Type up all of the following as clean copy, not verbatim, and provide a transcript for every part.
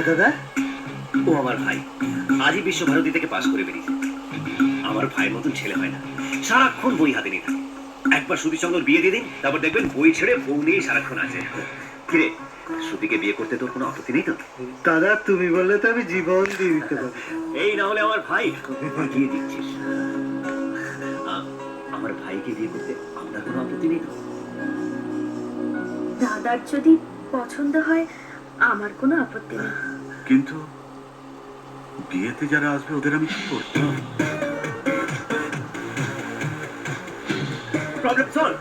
দাদা? ও আমার ভাই, আজই বিশ্বভারতী থেকে পাশ করে বেরিয়েছে। আমার ভাইয়ের মতন ছেলে হয় না, সারাক্ষণ বই হাতে নিয়ে থাকে। একবার শ্রুতির সঙ্গে ওর বিয়ে দিয়ে দিন, তারপর দেখবেন বই ছেড়ে বউ নিয়ে সারাক্ষণ আছে। কিরে, শ্রুতিকে বিয়ে করতে তোর কোনো আপত্তি নেই তো? দাদা তুমি বললে তো আমি জীবন দিয়ে দিতে পারি। এই না হলে আমার ভাই দিয়ে দিচ্ছিস। আমার ভাইকে বিয়ে করতে আপনার কোনো আপত্তি নেই তো? দাদার যদি পছন্দ হয় আমার কোনো আপত্তি নেই। কিন্তু বিয়েতে যারা আসবে ওদের আমি কি করব? Problem solve.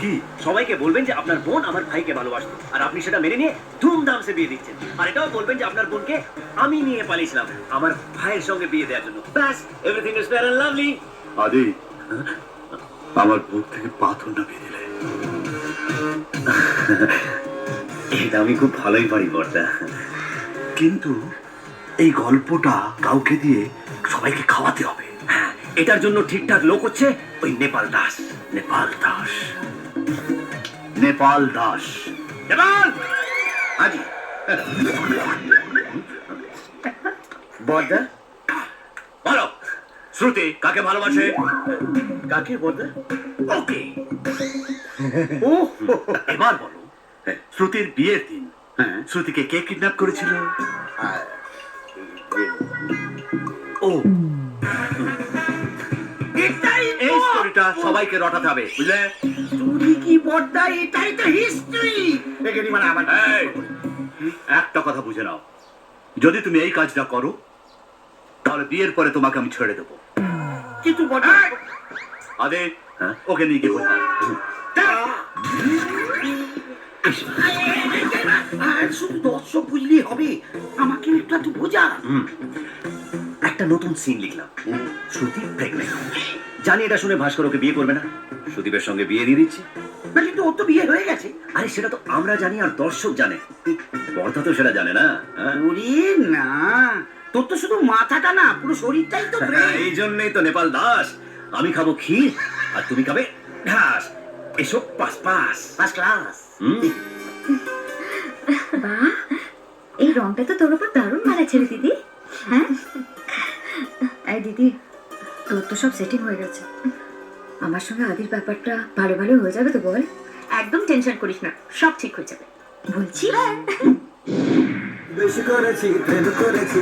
কি? সবাইকে বলবেন যে আপনার বোন আমার ভাইকে ভালোবাসতো, আর আপনি সেটা মেনে নিয়ে ধুমধাম সে বিয়ে দিচ্ছেন। আর এটাও বলবেন যে আপনার বোনকে আমি নিয়ে পালিয়েছিলাম আমার ভাইয়ের সঙ্গে বিয়ে দেওয়ার জন্য। ব্যাস, everything is fair and lovely. Adi, আমার বুক থেকে পাথর না বেরিয়ে এটা আমি খুব ভালোই পারি বর্দা। কিন্তু এই গল্পটা কাউকে দিয়ে সবাইকে খাওয়াতে হবে। হ্যাঁ, এটার জন্য ঠিকঠাক লোক হচ্ছে ওই নেপাল দাস। নেপাল দাস, নেপাল দাস, নেপাল আজি বর্দা, বলো, শ্রুতি কাকে ভালোবাসে? কাকে বর্দা? ওকে, ও এবার বলো। শ্রুতির বিয়ের দিন শ্রুতিকে কে কিডন্যাপ করেছিল? ও, এটাই এই স্টোরিটা সবাইকে রটাতে হবে, বুঝলে? তুমি কি বর্দা? এটাই তো হিস্ট্রি। এখানে মানে আবার এই, একটা কথা বুঝে নাও, যদি তুমি এই কাজটা করো তাহলে বিয়ের পরে তোমাকে আমি ছেড়ে দেবো। কিন্তু বর্দা, আদে, ওকে নিয়ে গিয়ে বোঝাও। আর শুধু দর্শক বুঝলেই হবে, আমাকে একটু একটু বোঝা। একটা নতুন সিন লিখলাম। শ্রুতি প্রেগনেন্ট। জানি এটা শুনে ভাস্কর ওকে বিয়ে করবে না, সুদীপের সঙ্গে বিয়ে দিয়ে দিচ্ছি। না কিন্তু ওর তো বিয়ে হয়ে গেছে। আরে সেটা তো আমরা জানি আর দর্শক জানে, বর্দা তো সেটা জানে না। হ্যাঁ? ওরে না, তোর তো শুধু মাথাটা না, পুরো শরীরটাই তো brain। এই জন্যই তো নেপাল দাস। আমি খাবো ক্ষীর আর তুমি খাবে ঘাস। এসব পাস পাস ফার্স্ট ক্লাস। বাহ, এই রংটা তো তোর উপর দারুণ মানাচ্ছে রে দিদি। হ্যাঁ, এই দিদি, তোর তো সব সেটিং হয়ে গেছে। আমার সঙ্গে আদির ব্যাপারটা ভালো ভালো হয়ে যাবে তো বল? একদম টেনশন করিস না, সব ঠিক হয়ে যাবে বলছি। বেশি করেছি, প্রেম করেছি।